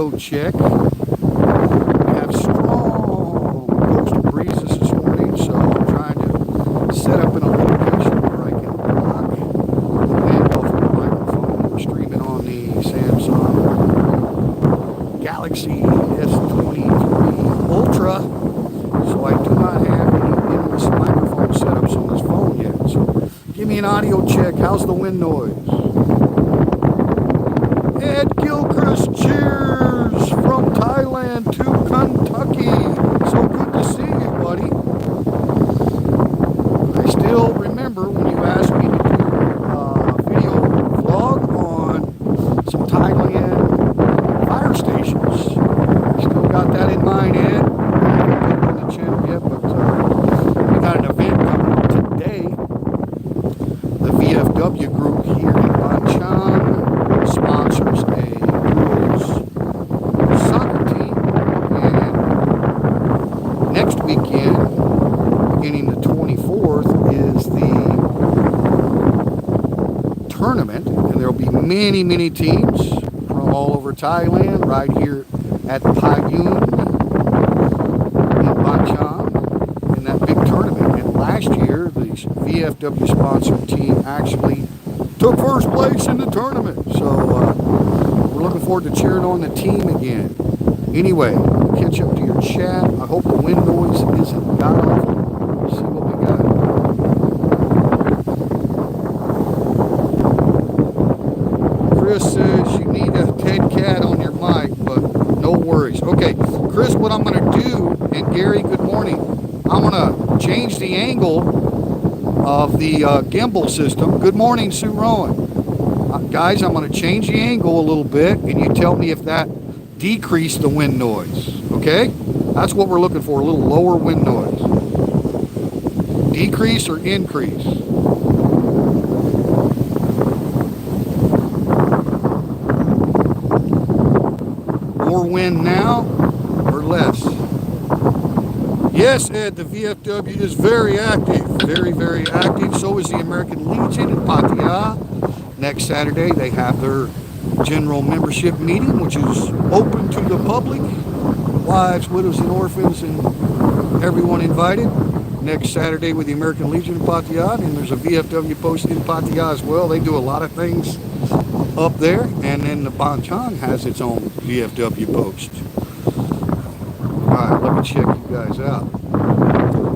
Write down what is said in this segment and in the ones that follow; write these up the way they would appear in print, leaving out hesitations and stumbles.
audio check. We have strong coastal breezes this morning, so I'm trying to set up in a location where I can block the wind off of the microphone. We're streaming on the Samsung Galaxy S23 Ultra, so I do not have any endless microphone setups on this phone yet. So give me an audio check. How's the wind noise? Ed Gilchrist, cheers from Thailand to Kentucky. So good to see you, buddy. I still remember when you asked me to do a video vlog on some Thailand fire stations. Still got that in mind, Ed. I haven't put it on the channel yet, but we got an event coming up today. The VFW group here in Chang sponsors a girls soccer team, and next weekend, beginning the 24th, is the tournament, and there will be many teams from all over Thailand right here at Rayong in Bachang in that big tournament. And last year, the VFW sponsored team actually took first place in the tournament, so we're looking forward to cheering on the team again. Anyway, catch up to your chat. I hope the wind noise isn't god awful. Let's see what we got. Chris says you need a dead cat on your mic, but no worries. Okay, Chris, what I'm going to do, and Gary, good morning. I'm going to change the angle of the gimbal system. Good morning, Sue Rowan. Guys, I'm going to change the angle a little bit, and you tell me if that decreased the wind noise. Okay? That's what we're looking for, a little lower wind noise. Decrease or increase? More wind now or less? Yes, Ed, the VFW is very active. Very active. So is the American Legion in Pattaya. Next Saturday, they have their general membership meeting, which is open to the public. Wives, widows, and orphans, and everyone invited. Next Saturday with the American Legion in Pattaya. And there's a VFW post in Pattaya as well. They do a lot of things up there. And then the Bachang has its own VFW post. Alright, let me check you guys out.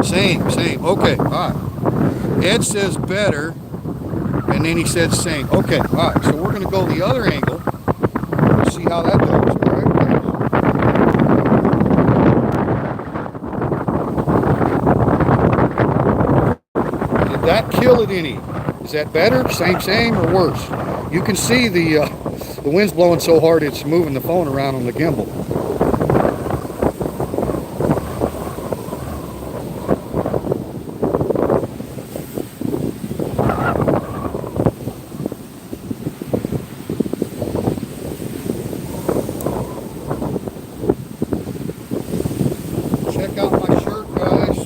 Same. Okay, alright. Ed says better, and then he said same. Okay, alright, so we're going to go the other angle. Let's see how that goes. Alright. Did that kill it any? Is that better? Same, or worse? You can see the wind's blowing so hard it's moving the phone around on the gimbal. Check out my shirt, guys.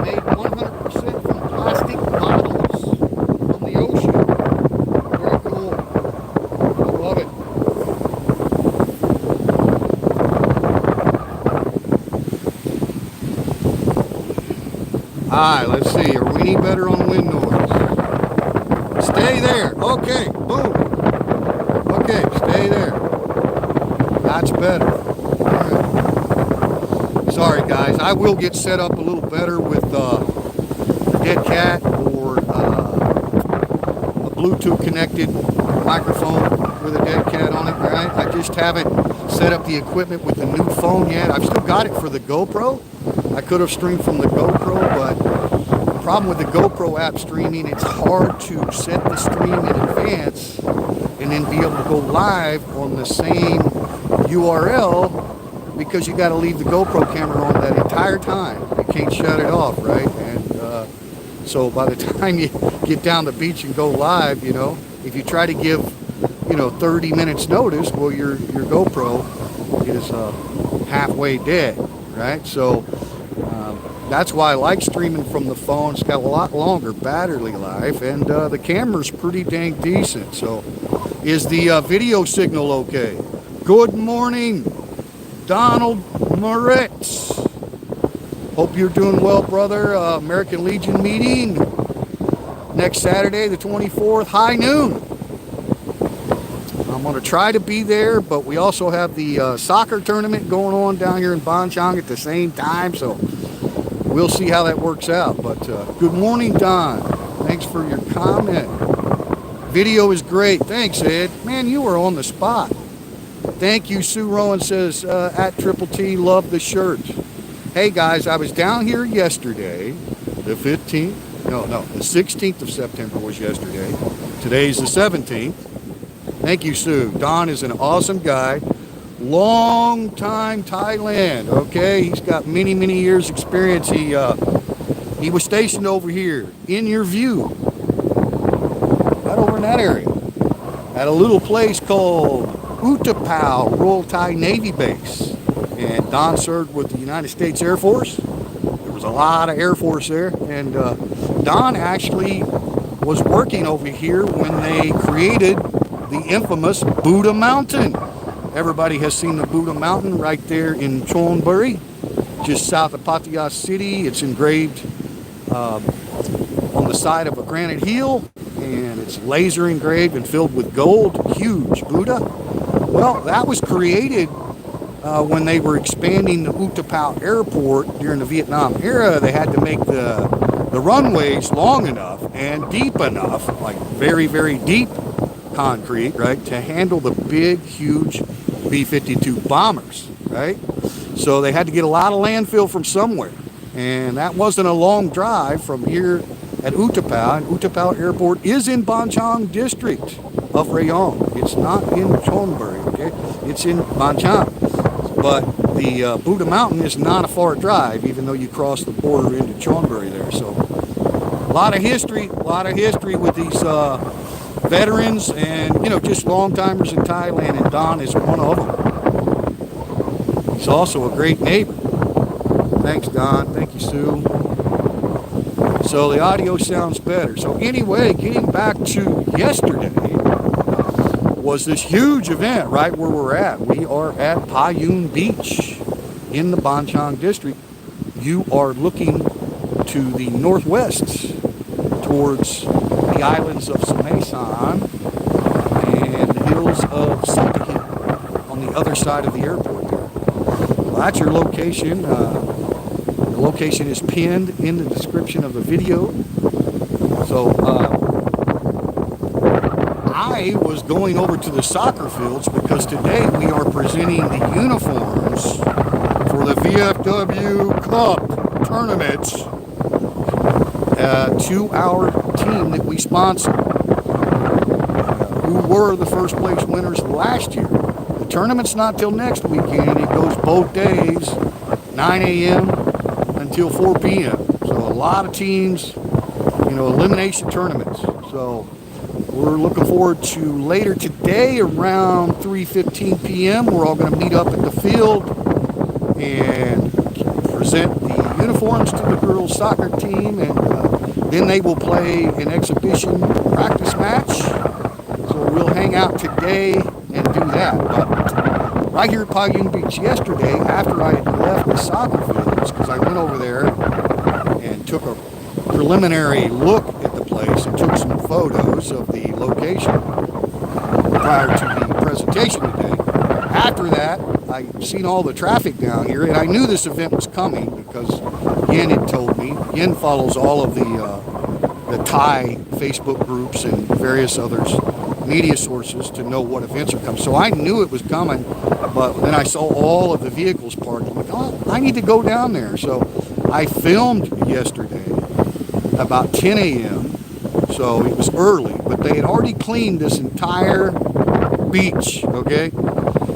Made 100% from plastic bottles from the ocean. Very cool. I love it. Alright, let's see. Are we any better on wind noise? Stay there. Okay, boom. Okay, stay there. That's better. Sorry guys, I will get set up a little better with a dead cat or a Bluetooth connected microphone with a dead cat on it, right? I just haven't set up the equipment with the new phone yet. I've still got it for the GoPro. I could have streamed from the GoPro, but the problem with the GoPro app streaming, it's hard to set the stream in advance and then be able to go live on the same URL, because you got to leave the GoPro camera on that entire time. You can't shut it off, right? And so by the time you get down the beach and go live, you know, if you try to give, 30 minutes notice, well, your GoPro is halfway dead, right? So that's why I like streaming from the phone. It's got a lot longer battery life, and the camera's pretty dang decent. So is the video signal okay? Good morning, Donald Moritz. Hope you're doing well, brother. American Legion meeting next Saturday, the 24th, high noon. I'm going to try to be there, but we also have the soccer tournament going on down here in Ban Chang at the same time, so we'll see how that works out. But good morning, Don. Thanks for your comment. Video is great. Thanks, Ed. Man, you were on the spot. Thank you. Sue Rowan says, at Triple T, love the shirt. Hey, guys, I was down here yesterday, the 15th. No, the 16th of September was yesterday. Today's the 17th. Thank you, Sue. Don is an awesome guy. Long time Thailand, okay? He's got many, many years experience. He was stationed over here in your view, right over in that area, at a little place called Utapao Royal Thai Navy Base. And Don served with the United States Air Force. There was a lot of Air Force there. And Don actually was working over here when they created the infamous Buddha Mountain. Everybody has seen the Buddha Mountain right there in Chonburi, just south of Pattaya City. It's engraved on the side of a granite hill, and it's laser engraved and filled with gold. Huge Buddha. Well, that was created when they were expanding the Utapao airport during the Vietnam era. They had to make the runways long enough and deep enough, like very, very deep concrete, right, to handle the big, huge B-52 bombers, right? So they had to get a lot of landfill from somewhere, and that wasn't a long drive from here at Utapao. And Utapao Airport is in Ban Chang district of Rayong. It's not in Chonburi, okay? It's in Ban Chang. But the Buddha Mountain is not a far drive, even though you cross the border into Chonburi there. So a lot of history with these veterans and, you know, just long-timers in Thailand, and Don is one of them. He's also a great neighbor. Thanks, Don. Thank you, Sue. So the audio sounds better. So anyway, getting back to yesterday, was this huge event right where we're at. We are at Payun Beach in the Ban Chang district. You are looking to the northwest towards the islands of Samaisan and the hills of Satahip on the other side of the airport there. Well, that's your location. The location is pinned in the description of the video. So I was going over to the soccer fields because today we are presenting the uniforms for the VFW Cup tournament to our team that we sponsor, who were the first place winners last year. The tournament's not till next weekend. It goes both days, 9 a.m. until 4 p.m. So a lot of teams, you know, elimination tournaments. So we're looking forward to later today around 3:15 p.m. We're all going to meet up at the field and present the uniforms to the girls soccer team, and then they will play an exhibition practice match. So we'll hang out today and do that. But right here at Payun Beach yesterday, after I had left the soccer fields, because I went over there and took a preliminary look at the place and took some photos of the location prior to the presentation today. After that, I seen all the traffic down here, and I knew this event was coming because Yen had told me. Yen follows all of the Thai Facebook groups and various others, media sources, to know what events are coming. So I knew it was coming, but then I saw all of the vehicles parked. I'm like, oh, I need to go down there. So I filmed yesterday about 10 a.m. So it was early, but they had already cleaned this entire beach, okay?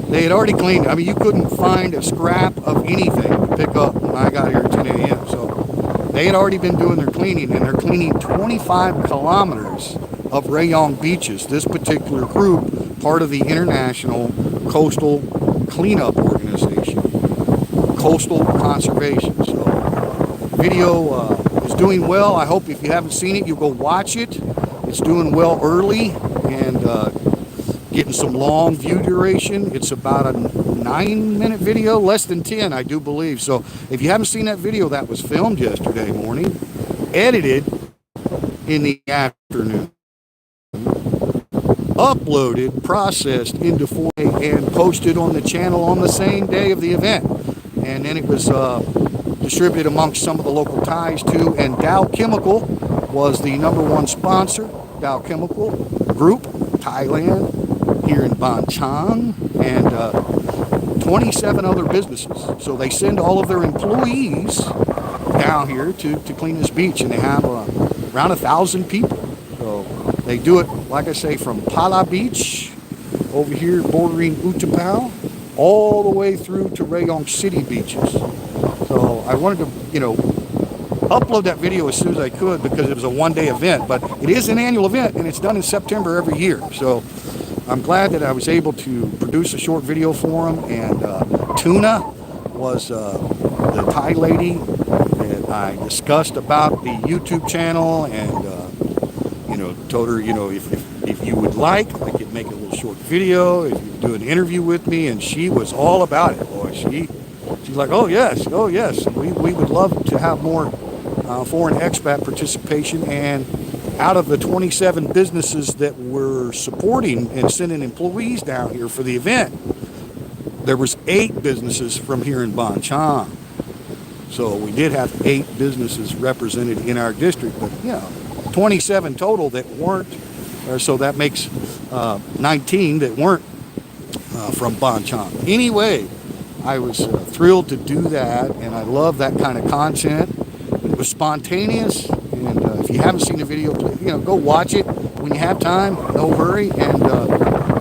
They had already cleaned it. I mean, you couldn't find a scrap of anything to pick up when I got here at 10 a.m. So they had already been doing their cleaning, and they're cleaning 25 kilometers of Rayong beaches. This particular group, part of the International Coastal Cleanup Organization, Coastal Conservation. So video is doing well. I hope if you haven't seen it, you'll go watch it. It's doing well early, and getting some long view duration. It's about a 9-minute video, less than 10, I do believe. So if you haven't seen that video, that was filmed yesterday morning, edited in the afternoon, uploaded, processed into 4K, and posted on the channel on the same day of the event. And then it was distributed amongst some of the local Thais too. And Dow Chemical was the #1 sponsor. Dow Chemical Group, Thailand, here in Ban Chang, and 27 other businesses. So they send all of their employees down here to clean this beach, and they have around 1,000 people. So they do it, like I say, from Pala Beach over here bordering Utapao all the way through to Rayong City beaches. So I wanted to, upload that video as soon as I could because it was a one-day event, but it is an annual event and it's done in September every year. So I'm glad that I was able to produce a short video for them. And Tuna was the Thai lady that I discussed about the YouTube channel, and told her, if you would like, I could make a little short video, if you do an interview with me, and she was all about it. Boy, she's like, oh yes, we would love to have more foreign expat participation. And out of the 27 businesses that were supporting and sending employees down here for the event, there was 8 businesses from here in Ban Chang. So we did have 8 businesses represented in our district, but 27 total that weren't, so that makes 19 that weren't from Ban Chang. Anyway, I was thrilled to do that, and I love that kind of content. It was spontaneous, and if you haven't seen the video, please, go watch it when you have time. No hurry, and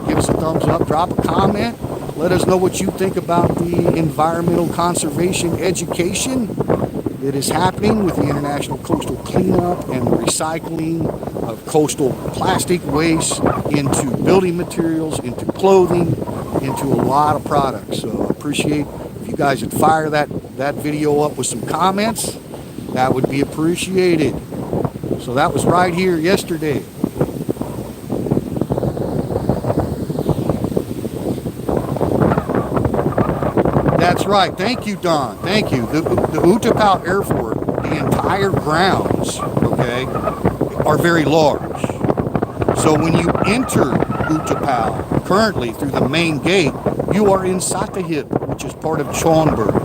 give us a thumbs up, drop a comment. Let us know what you think about the environmental conservation education that is happening with the International Coastal Cleanup and the recycling of coastal plastic waste into building materials, into clothing, into a lot of products. So I appreciate if you guys would fire that video up with some comments. That would be appreciated. So that was right here yesterday. That's right. Thank you, Don. Thank you. The Utapao Airport, the entire grounds, okay, are very large. So when you enter Utapao, currently through the main gate, you are in Satahip, which is part of Chonburi.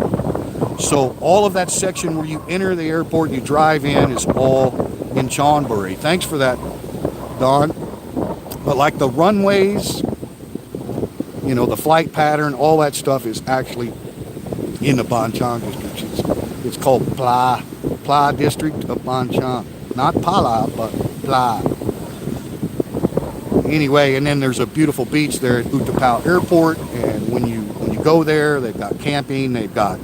So all of that section where you enter the airport, you drive in, is all in Chonburi. Thanks for that, Don. But like the runways, the flight pattern, all that stuff is actually in the Ban Chang district. It's called Pla district of Ban Chang. Not Pala, but Pla. Anyway, and then there's a beautiful beach there at Utapao Airport, and when you go there, they've got camping, they've got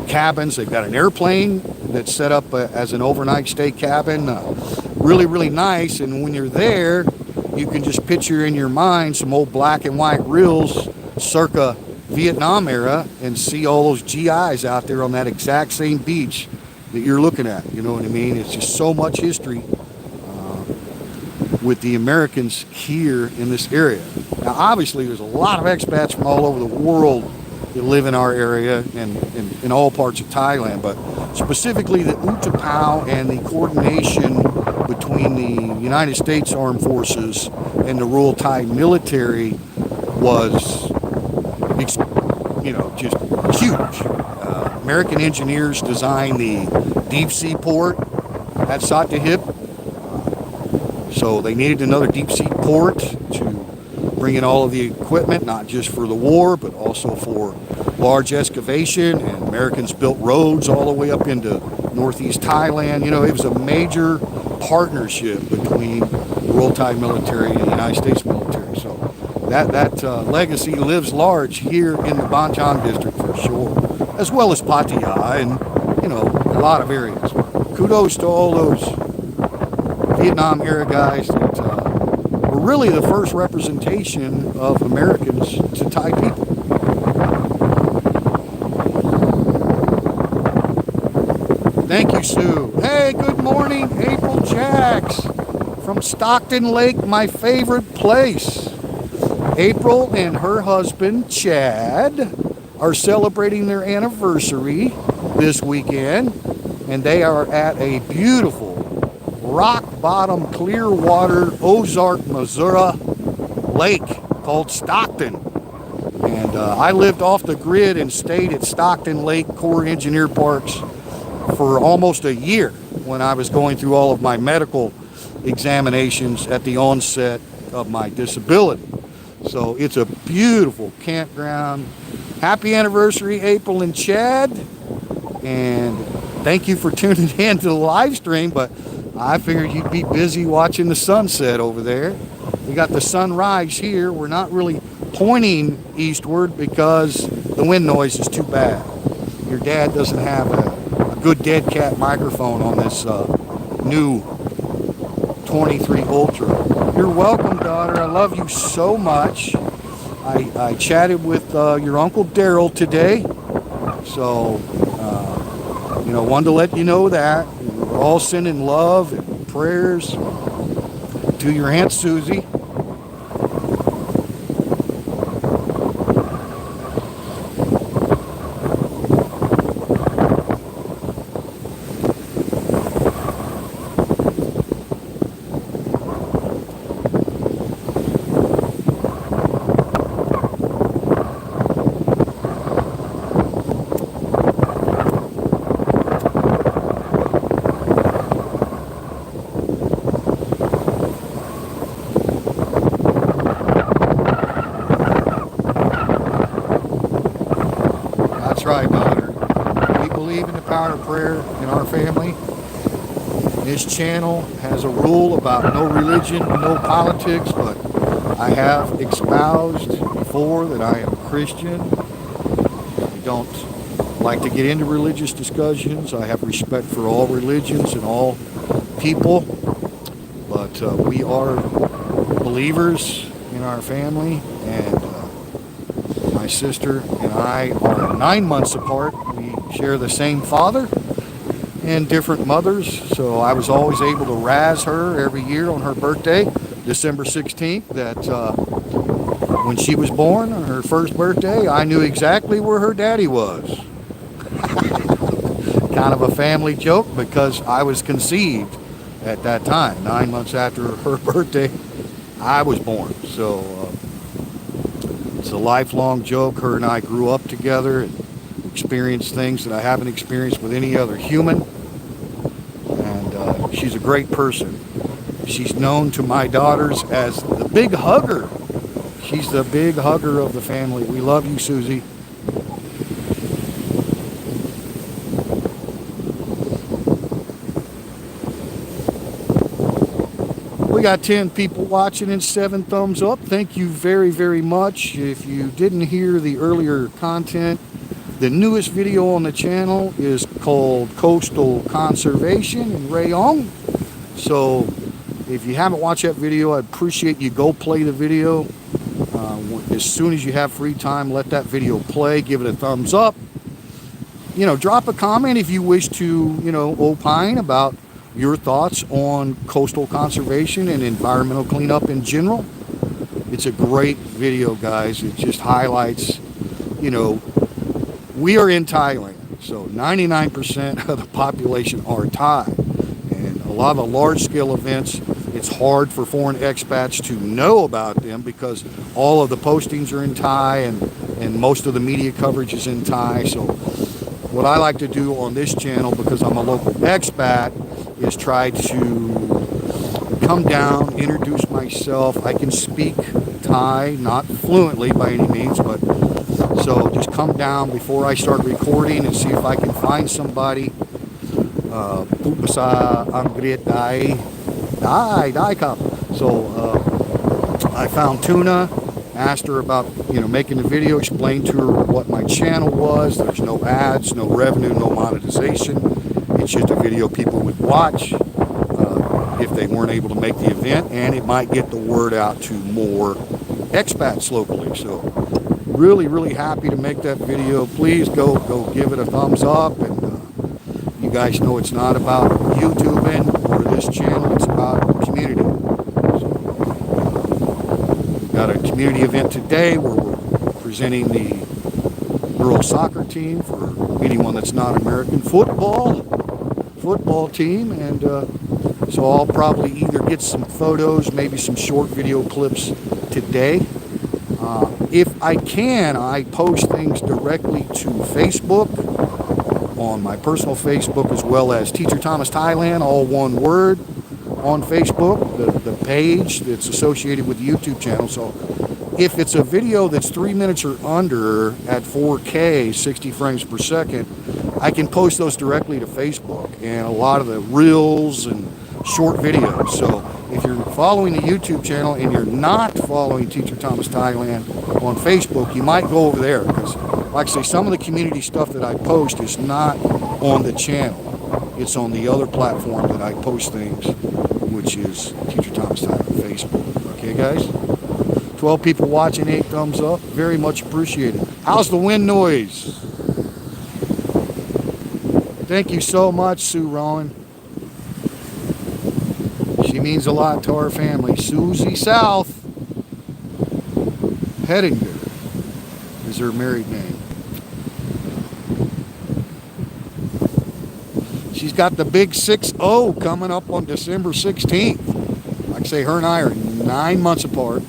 cabins, they've got an airplane that's set up as an overnight stay cabin. Really, really nice. And when you're there, you can just picture in your mind some old black and white reels circa Vietnam era and see all those GIs out there on that exact same beach that you're looking at. You know what I mean? It's just so much history with the Americans here in this area. Now, obviously, there's a lot of expats from all over the world that live in our area and in all parts of Thailand, but specifically the Utapao and the coordination between the United States Armed Forces and the Royal Thai military was, just huge. American engineers designed the deep sea port at Satahip, so they needed another deep sea port to bring in all of the equipment, not just for the war, but also for large excavation. And Americans built roads all the way up into northeast Thailand. It was a major partnership between the Royal Thai military and the United States military. So that legacy lives large here in the Ban Chang district for sure, as well as Pattaya and a lot of areas. Kudos to all those Vietnam era guys that were really the first representation of Americans to Thai people. Thank you, Sue. Hey, good morning, April Jacks from Stockton Lake, my favorite place. April and her husband, Chad, are celebrating their anniversary this weekend, and they are at a beautiful rock bottom Clearwater, Ozark, Missouri lake called Stockton. And I lived off the grid and stayed at Stockton Lake Corps Engineer Parks for almost a year when I was going through all of my medical examinations at the onset of my disability. So it's a beautiful campground. Happy anniversary, April and Chad. And thank you for tuning in to the live stream, but I figured you'd be busy watching the sunset over there. We got the sunrise here. We're not really pointing eastward because the wind noise is too bad. Your dad doesn't have a good dead cat microphone on this new 23 Ultra. You're welcome, daughter. I love you so much. I chatted with your Uncle Daryl today, so wanted to let you know that we're all sending love and prayers to your Aunt Susie. That's right, daughter. We believe in the power of prayer in our family. This channel has a rule about no religion, no politics, but I have espoused before that I am a Christian. I don't like to get into religious discussions. I have respect for all religions and all people, but we are believers in our family, and my sister and I are 9 months apart. We share the same father and different mothers, so I was always able to razz her every year on her birthday, December 16th, that when she was born, on her first birthday, I knew exactly where her daddy was. Kind of a family joke because I was conceived at that time. 9 months after her birthday, I was born. So it's a lifelong joke. Her and I grew up together and experienced things that I haven't experienced with any other human. And she's a great person. She's known to my daughters as the big hugger. She's the big hugger of the family. We love you, Susie. We got 10 people watching and 7 thumbs up. Thank you very, very much. If you didn't hear the earlier content, the newest video on the channel is called Coastal Conservation in Rayong. So if you haven't watched that video, I'd appreciate you go play the video. As soon as you have free time, let that video play. Give it a thumbs up. Drop a comment if you wish to, opine about your thoughts on coastal conservation and environmental cleanup in general. It's a great video, guys. It just highlights, we are in Thailand, so 99% of the population are Thai. And a lot of the large-scale events, it's hard for foreign expats to know about them because all of the postings are in Thai and most of the media coverage is in Thai. So what I like to do on this channel, because I'm a local expat, is try to come down, introduce myself. I can speak Thai, not fluently by any means, but so just come down before I start recording and see if I can find somebody. Pupasa Angriet Dai Cup. So I found Tuna, asked her about making the video, explained to her what my channel was. There's no ads, no revenue, no monetization. It's just a video people would watch if they weren't able to make the event, and it might get the word out to more expats locally. So really, really happy to make that video. Please go give it a thumbs up. And you guys know it's not about YouTubing or this channel. It's about community. So, got a community event today where we're presenting the girls soccer team for anyone that's not American football team, and so I'll probably either get some photos, maybe some short video clips today. If I can, I post things directly to Facebook, on my personal Facebook, as well as Teacher Thomas Thailand, all one word, on Facebook, the page that's associated with the YouTube channel. So if it's a video that's 3 minutes or under at 4K, 60 frames per second, I can post those directly to Facebook, and a lot of the reels and short videos. So if you're following the YouTube channel and you're not following Teacher Thomas Thailand on Facebook, you might go over there, because like I say, some of the community stuff that I post is not on the channel. It's on the other platform that I post things, which is Teacher Thomas Thailand Facebook. Okay, guys? 12 people watching, 8 thumbs up. Very much appreciated. How's the wind noise? Thank you so much, Sue Rowan. She means a lot to our family. Susie South Hedinger is her married name. She's got the big 6-0 coming up on December 16th. Like I say, her and I are 9 months apart.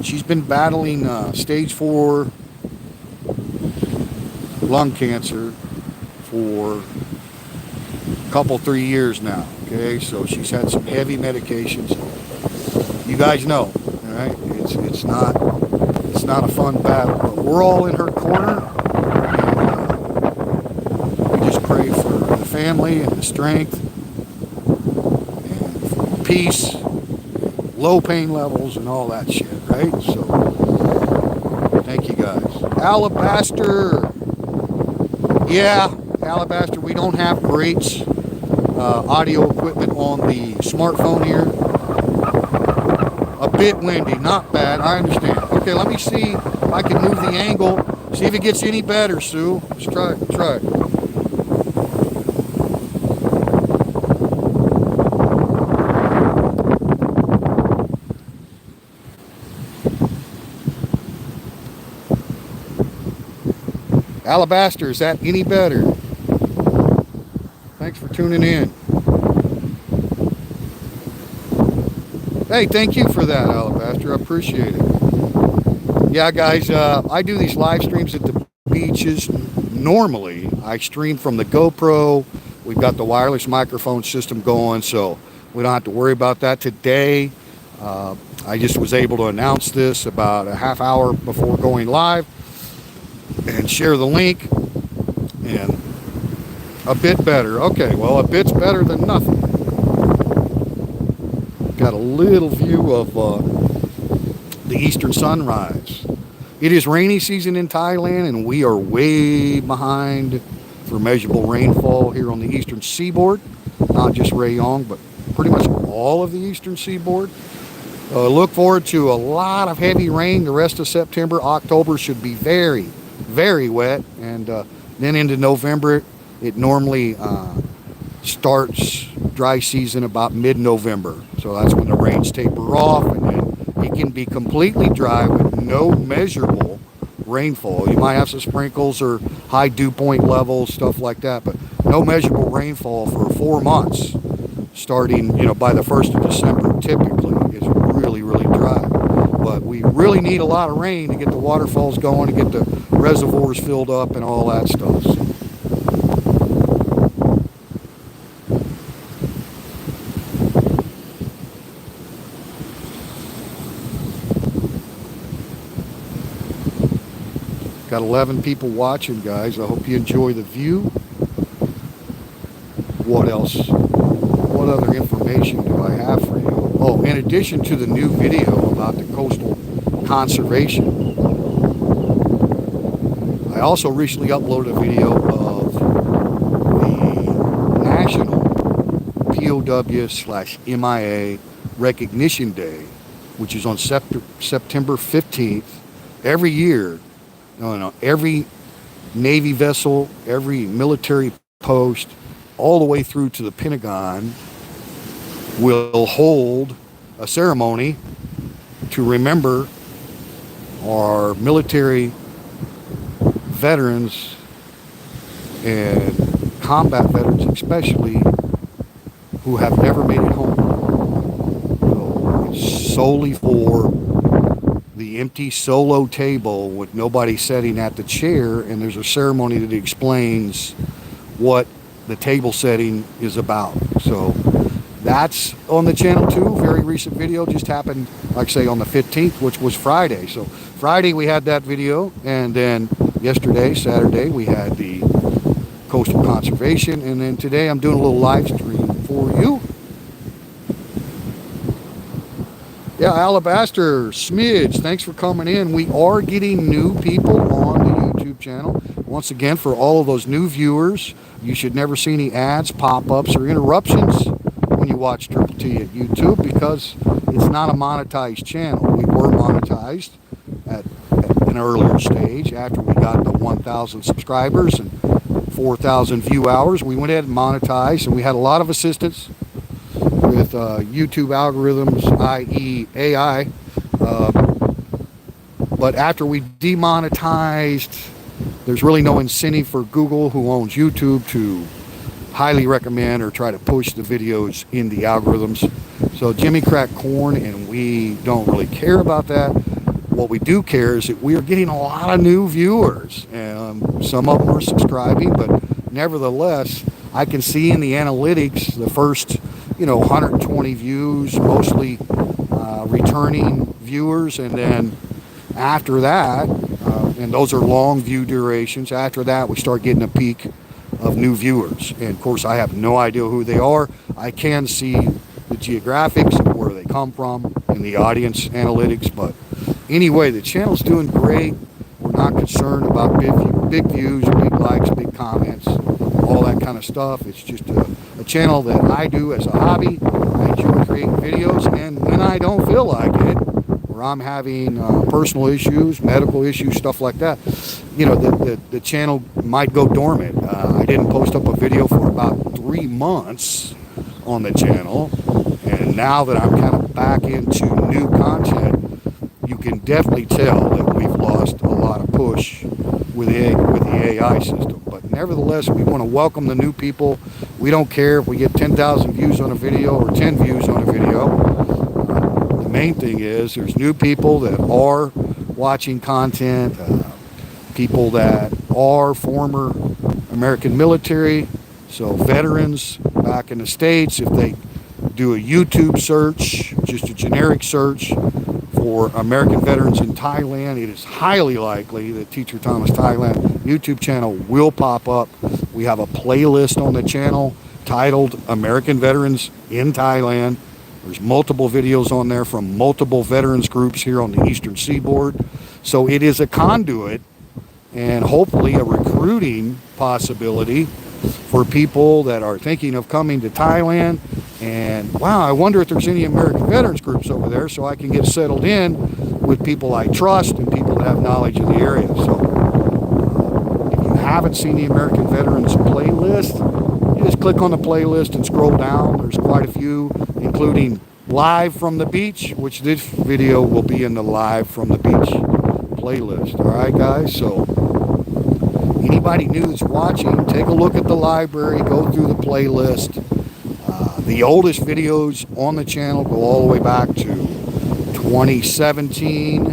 She's been battling stage 4 lung cancer for a couple, 3 years now. Okay, so she's had some heavy medications. You guys know, all right? It's not a fun battle, but we're all in her corner. And, we just pray for the family and the strength and for peace, low pain levels, and all that shit, right? So, thank you guys. Alabaster. Yeah, Alabaster, we don't have great audio equipment on the smartphone here. A bit windy, not bad, I understand. Okay, let me see if I can move the angle, see if it gets any better, Sue. Let's try it. Alabaster, is that any better? Thanks for tuning in. Hey, thank you for that, Alabaster. I appreciate it. Yeah, guys, I do these live streams at the beaches. Normally, I stream from the GoPro. We've got the wireless microphone system going, so we don't have to worry about that today. I just was able to announce this about a half hour before going live and share the link. And a bit better. Okay, well, a bit's better than nothing. Got a little view of the eastern sunrise. It is rainy season in Thailand, and we are way behind for measurable rainfall here on the eastern seaboard. Not just Rayong, but pretty much all of the eastern seaboard. Look forward to a lot of heavy rain the rest of September. October should be very, very wet, and then into November it normally starts dry season about mid-November. So that's when the rains taper off, and then it can be completely dry with no measurable rainfall. You might have some sprinkles or high dew point levels, stuff like that, but no measurable rainfall for 4 months, starting, by the 1st of December typically. It's really, really dry. But we really need a lot of rain to get the waterfalls going, to get the reservoirs filled up and all that stuff. So. Got 11 people watching, guys. I hope you enjoy the view. What else? What other information do I have for you? Oh, in addition to the new video about the coastal conservation, I also recently uploaded a video of the National POW/MIA Recognition Day, which is on September 15th. Every year, every Navy vessel, every military post, all the way through to the Pentagon, will hold a ceremony to remember our military veterans and combat veterans especially who have never made it home. So it's solely for the empty solo table with nobody sitting at the chair, and there's a ceremony that explains what the table setting is about. So that's on the channel too. Very recent video, just happened, like I say, on the 15th, which was Friday. So Friday we had that video, and then yesterday, Saturday, we had the coastal conservation, and then today I'm doing a little live stream for you. Yeah, Alabaster, Smidge, thanks for coming in. We are getting new people on the YouTube channel. Once again, for all of those new viewers, you should never see any ads, pop-ups, or interruptions when you watch Triple T at YouTube, because it's not a monetized channel. We were monetized at an earlier stage after we got the 1,000 subscribers and 4,000 view hours. We went ahead and monetized, and we had a lot of assistance with YouTube algorithms, i.e. AI. But after we demonetized, there's really no incentive for Google, who owns YouTube, to highly recommend or try to push the videos in the algorithms. So Jimmy cracked corn, and we don't really care about that. What we do care is that we are getting a lot of new viewers, and some of them are subscribing, but nevertheless, I can see in the analytics the first 120 views, mostly returning viewers, and then after that, and those are long view durations, after that we start getting a peak of new viewers. And of course I have no idea who they are. I can see the geographics of where they come from and the audience analytics, but anyway, the channel's doing great. We're not concerned about big views, big likes, big comments, all that kind of stuff. It's just a channel that I do as a hobby. I enjoy creating videos, and when I don't feel like it, or I'm having personal issues, medical issues, stuff like that, the channel might go dormant. I didn't post up a video for about 3 months on the channel, and now that I'm kind of back into new content, you can definitely tell that we've lost a lot of push with the AI system. But nevertheless, we want to welcome the new people. We don't care if we get 10,000 views on a video or 10 views on a video. The main thing is there's new people that are watching content, people that are former American military, so veterans back in the States. If they do a YouTube search, just a generic search for American veterans in Thailand, it is highly likely that Teacher Thomas Thailand YouTube channel will pop up. We have a playlist on the channel titled American Veterans in Thailand. There's multiple videos on there from multiple veterans groups here on the Eastern Seaboard. So it is a conduit and hopefully a recruiting possibility for people that are thinking of coming to Thailand. And wow, I wonder if there's any American veterans groups over there, so I can get settled in with people I trust and people that have knowledge of the area. So if you haven't seen the American Veterans playlist, you just click on the playlist and scroll down. There's quite a few, including Live from the Beach, which this video will be in the Live from the Beach playlist. All right, guys, so anybody new that's watching, take a look at the library, go through the playlist. The oldest videos on the channel go all the way back to 2017,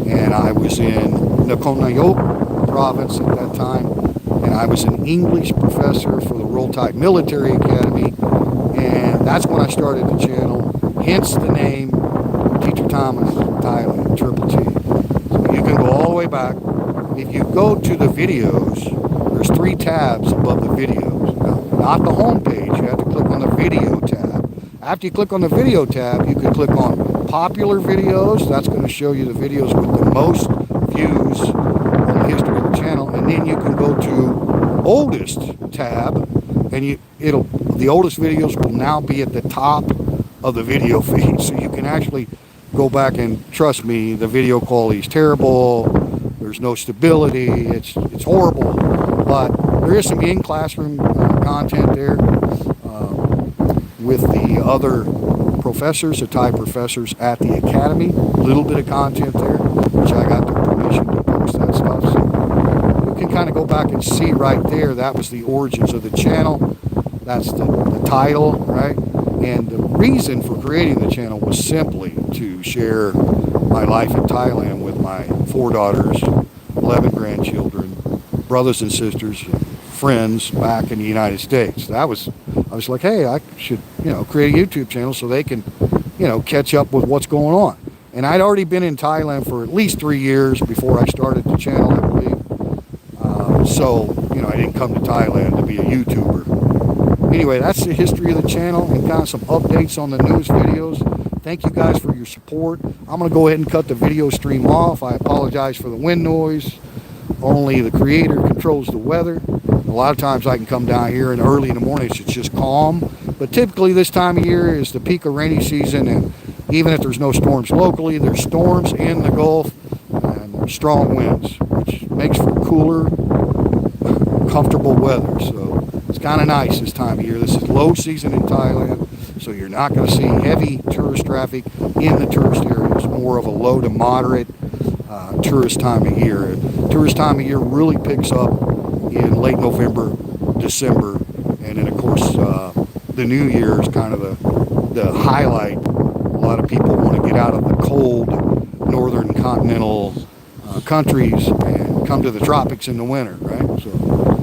and I was in Nakhon Nayok province at that time, and I was an English professor for the Royal Thai Military Academy, and that's when I started the channel, hence the name Teacher Thomas Thailand, Triple T. So you can go all the way back. If you go to the videos, there's 3 tabs above the videos. Now, not the home page, you have to click on the video tab. After you click on the video tab, you can click on popular videos. That's going to show you the videos with the most views on the history of the channel. And then you can go to oldest tab, and the oldest videos will now be at the top of the video feed. So you can actually go back, and trust me, the video quality is terrible. There's no stability. It's horrible. But there is some in-classroom content there. with the other professors, the Thai professors at the academy. A little bit of content there, which I got their permission to post that stuff. So you can kind of go back and see right there. That was the origins of the channel. That's the title, right? And the reason for creating the channel was simply to share my life in Thailand with my 4 daughters, 11 grandchildren, brothers and sisters, friends back in the United States. I was like, hey, I should, create a YouTube channel so they can, catch up with what's going on. And I'd already been in Thailand for at least 3 years before I started the channel, I believe. So, I didn't come to Thailand to be a YouTuber. Anyway, that's the history of the channel and kind of some updates on the newest videos. Thank you guys for your support. I'm going to go ahead and cut the video stream off. I apologize for the wind noise. Only the creator controls the weather. A lot of times I can come down here and early in the mornings it's just calm. But typically this time of year is the peak of rainy season, and even if there's no storms locally, there's storms in the Gulf and strong winds, which makes for cooler, comfortable weather. So it's kind of nice this time of year. This is low season in Thailand, so you're not going to see heavy tourist traffic in the tourist areas. More of a low to moderate tourist time of year. Tourist time of year really picks up in late November, December, and then of course the New Year is kind of the highlight. A lot of people want to get out of the cold northern continental countries and come to the tropics in the winter, right? So,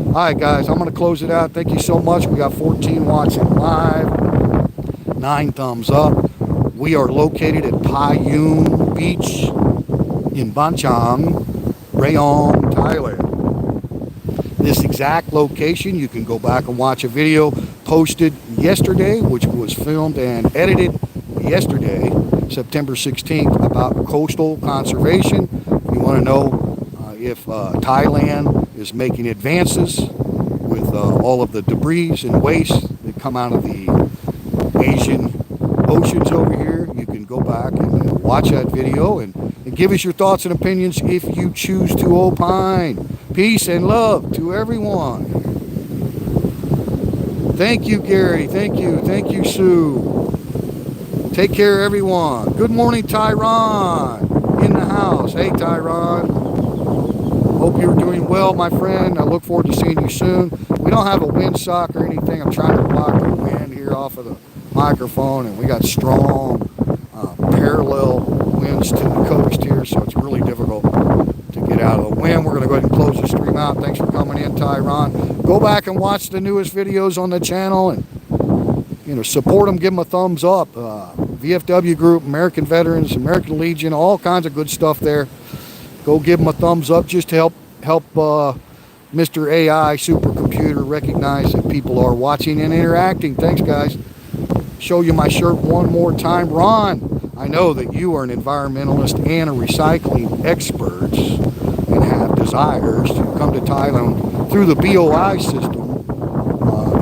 all right, guys, I'm going to close it out. Thank you so much. We got 14 watching live, 9 thumbs up. We are located at Payung Beach in Ban Chang, Rayong, Thailand. This exact location, you can go back and watch a video posted yesterday, which was filmed and edited yesterday, September 16th, about coastal conservation. You want to know if Thailand is making advances with all of the debris and waste that come out of the Asian oceans over here. You can go back and watch that video and give us your thoughts and opinions if you choose to opine. Peace and love to everyone. Thank you, Gary. Thank you. Thank you, Sue. Take care, everyone. Good morning, Tyron. In the house. Hey, Tyron. Hope you're doing well, my friend. I look forward to seeing you soon. We don't have a windsock or anything. I'm trying to block the wind here off of the microphone, and we got strong parallel winds to the coast here, so it's really difficult to get out of the wind. We're going to go ahead and close the stream out. Thanks for coming in, Tyron. Go back and watch the newest videos on the channel and support them. Give them a thumbs up. VFW Group, American Veterans, American Legion, all kinds of good stuff there. Go give them a thumbs up just to help Mr. AI supercomputer recognize that people are watching and interacting. Thanks, guys. Show you my shirt one more time. Ron, I know that you are an environmentalist and a recycling expert and have desires to come to Thailand through the BOI system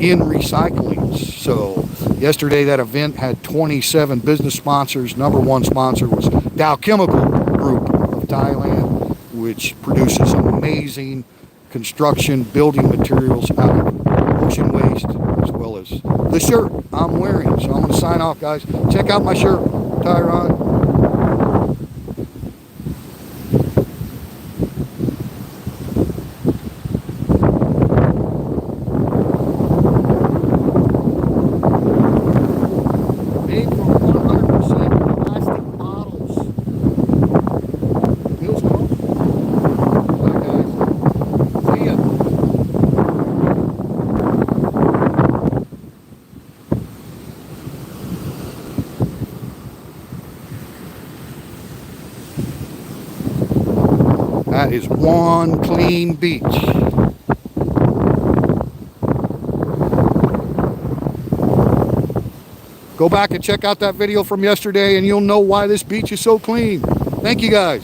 in recycling. So yesterday that event had 27 business sponsors. Number one sponsor was Dow Chemical Group of Thailand, which produces amazing construction building materials out of ocean waste, as well as the shirt I'm wearing. So I'm going to sign off, guys. Check out my shirt, Tyron. Made from 100% plastic bottles. Feels comfortable. Bye, guys. See ya. That is one clean beach. Go back and check out that video from yesterday and you'll know why this beach is so clean. Thank you, guys.